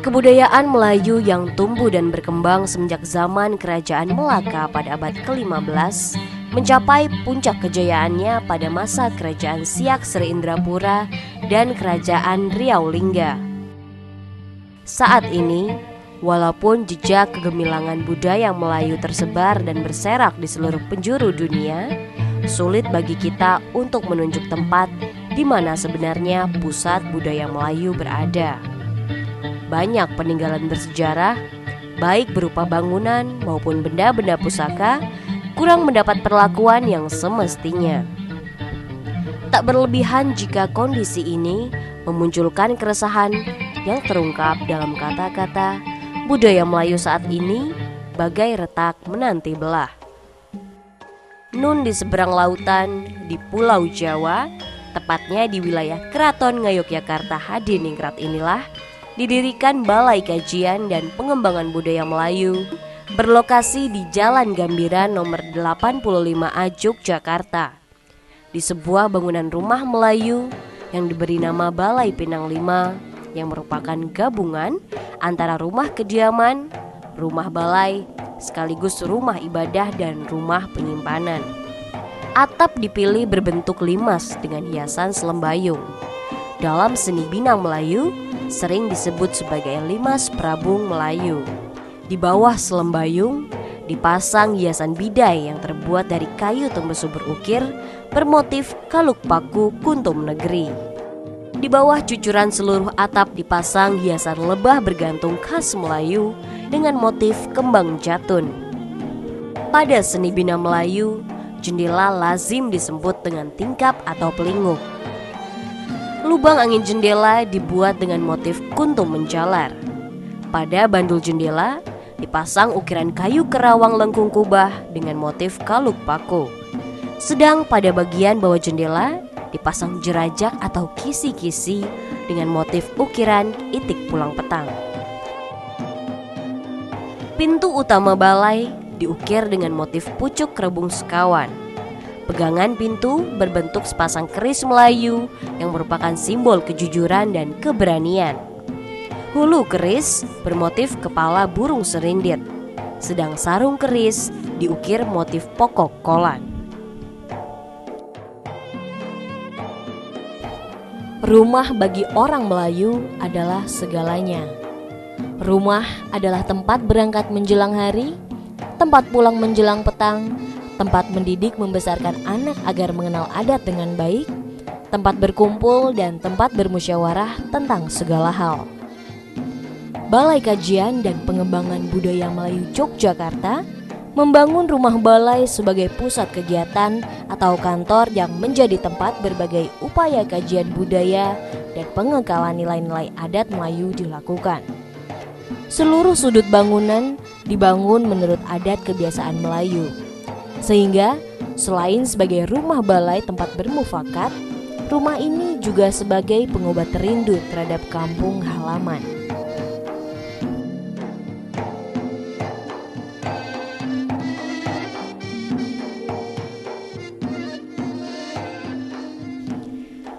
Kebudayaan Melayu yang tumbuh dan berkembang semenjak zaman Kerajaan Melaka pada abad ke-15 mencapai puncak kejayaannya pada masa Kerajaan Siak Sri Indrapura dan Kerajaan Riau Lingga. Saat ini, walaupun jejak kegemilangan budaya Melayu tersebar dan berserak di seluruh penjuru dunia, sulit bagi kita untuk menunjuk tempat di mana sebenarnya pusat budaya Melayu berada. Banyak peninggalan bersejarah, baik berupa bangunan maupun benda-benda pusaka, kurang mendapat perlakuan yang semestinya. Tak berlebihan jika kondisi ini memunculkan keresahan yang terungkap dalam kata-kata budaya Melayu saat ini bagai retak menanti belah. Nun di seberang lautan di Pulau Jawa, tepatnya di wilayah Keraton Ngayogyakarta Hadiningrat inilah didirikan Balai Kajian dan Pengembangan Budaya Melayu berlokasi di Jalan Gambiran nomor 85A Yogyakarta. Di sebuah bangunan rumah Melayu yang diberi nama Balai Pinang 5 yang merupakan gabungan antara rumah kediaman, rumah balai, sekaligus rumah ibadah dan rumah penyimpanan. Atap dipilih berbentuk limas dengan hiasan selembayung. Dalam seni Binang Melayu sering disebut sebagai limas Prabung Melayu. Di bawah selembayung dipasang hiasan bidai yang terbuat dari kayu tembesu berukir bermotif kaluk paku kuntum negeri. Di bawah cucuran seluruh atap dipasang hiasan lebah bergantung khas Melayu dengan motif kembang jatun. Pada seni Binang Melayu, jendela lazim disebut dengan tingkap atau pelinguk. Lubang angin jendela dibuat dengan motif kuntum menjalar. Pada bandul jendela dipasang ukiran kayu kerawang lengkung kubah dengan motif kaluk paku. Sedang pada bagian bawah jendela dipasang jerajak atau kisi-kisi dengan motif ukiran itik pulang petang. Pintu utama balai diukir dengan motif pucuk rebung sekawan. Pegangan pintu berbentuk sepasang keris Melayu yang merupakan simbol kejujuran dan keberanian. Hulu keris bermotif kepala burung serindit, sedang sarung keris diukir motif pokok kolan. Rumah bagi orang Melayu adalah segalanya. Rumah adalah tempat berangkat menjelang hari, tempat pulang menjelang petang, tempat mendidik membesarkan anak agar mengenal adat dengan baik, tempat berkumpul dan tempat bermusyawarah tentang segala hal. Balai Kajian dan Pengembangan Budaya Melayu Yogyakarta membangun rumah balai sebagai pusat kegiatan atau kantor yang menjadi tempat berbagai upaya kajian budaya dan pengekalan nilai-nilai adat Melayu dilakukan. Seluruh sudut bangunan dibangun menurut adat kebiasaan Melayu, sehingga selain sebagai rumah balai tempat bermufakat, rumah ini juga sebagai pengobat rindu terhadap kampung halaman.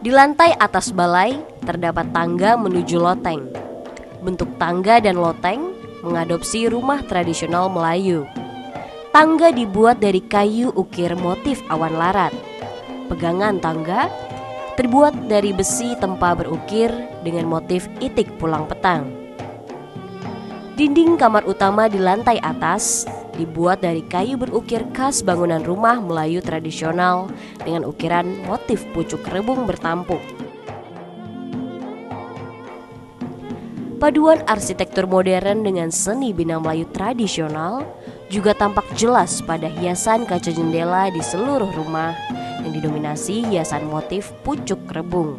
Di lantai atas balai terdapat tangga menuju loteng. Bentuk tangga dan loteng mengadopsi rumah tradisional Melayu. Tangga dibuat dari kayu ukir motif awan larat. Pegangan tangga terbuat dari besi tempa berukir dengan motif itik pulang petang. Dinding kamar utama di lantai atas dibuat dari kayu berukir khas bangunan rumah Melayu tradisional dengan ukiran motif pucuk rebung bertampuk. Paduan arsitektur modern dengan seni Binang Melayu tradisional juga tampak jelas pada hiasan kaca jendela di seluruh rumah yang didominasi hiasan motif pucuk rebung.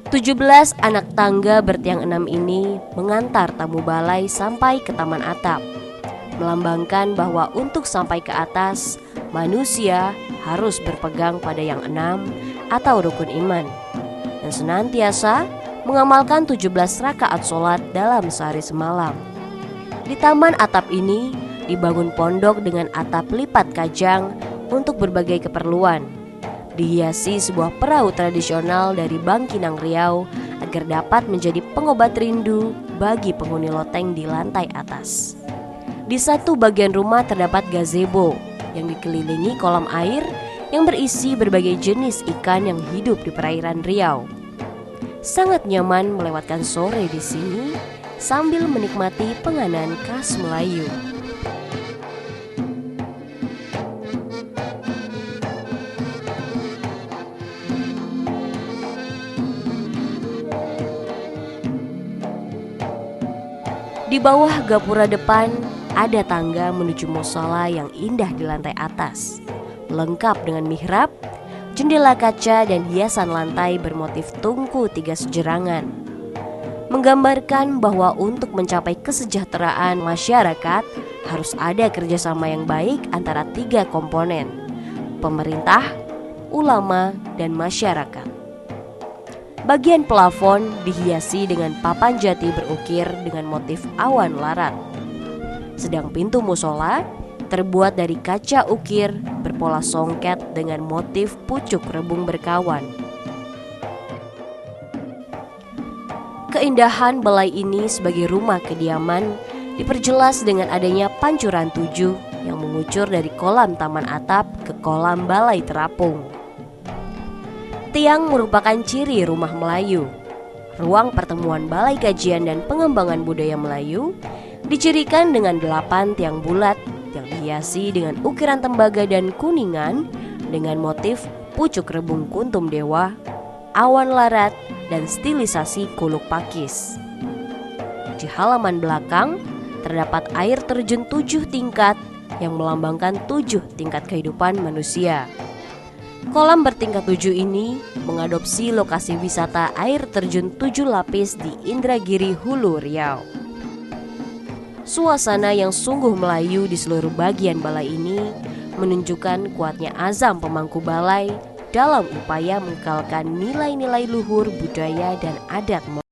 17 anak tangga bertiang 6 ini mengantar tamu balai sampai ke taman atap, melambangkan bahwa untuk sampai ke atas, manusia harus berpegang pada yang 6 atau rukun iman, dan senantiasa mengamalkan 17 rakaat sholat dalam sehari semalam. Di taman atap ini dibangun pondok dengan atap lipat kajang untuk berbagai keperluan. Dihiasi sebuah perahu tradisional dari Bangkinang Riau agar dapat menjadi pengobat rindu bagi penghuni loteng di lantai atas. Di satu bagian rumah terdapat gazebo yang dikelilingi kolam air yang berisi berbagai jenis ikan yang hidup di perairan Riau. Sangat nyaman melewatkan sore di sini sambil menikmati penganan khas Melayu. Di bawah gapura depan ada tangga menuju mushola yang indah di lantai atas, lengkap dengan mihrab, jendela kaca dan hiasan lantai bermotif tungku 3 sejerangan, menggambarkan bahwa untuk mencapai kesejahteraan masyarakat harus ada kerjasama yang baik antara 3 komponen: pemerintah, ulama, dan masyarakat. Bagian plafon dihiasi dengan papan jati berukir dengan motif awan larat, sedang pintu mushola terbuat dari kaca ukir berpola songket dengan motif pucuk rebung berkawan. Keindahan balai ini sebagai rumah kediaman diperjelas dengan adanya pancuran 7 yang mengucur dari kolam taman atap ke kolam balai terapung. Tiang merupakan ciri rumah Melayu. Ruang pertemuan Balai Kajian dan Pengembangan Budaya Melayu dicirikan dengan 8 tiang bulat yang dihiasi dengan ukiran tembaga dan kuningan dengan motif pucuk rebung kuntum dewa, awan larat, dan stilisasi kuluk pakis. Di halaman belakang terdapat air terjun 7 tingkat yang melambangkan 7 tingkat kehidupan manusia. Kolam bertingkat 7 ini mengadopsi lokasi wisata air terjun 7 lapis di Indragiri Hulu Riau. Suasana yang sungguh Melayu di seluruh bagian balai ini menunjukkan kuatnya azam pemangku balai dalam upaya mengekalkan nilai-nilai luhur budaya dan adat.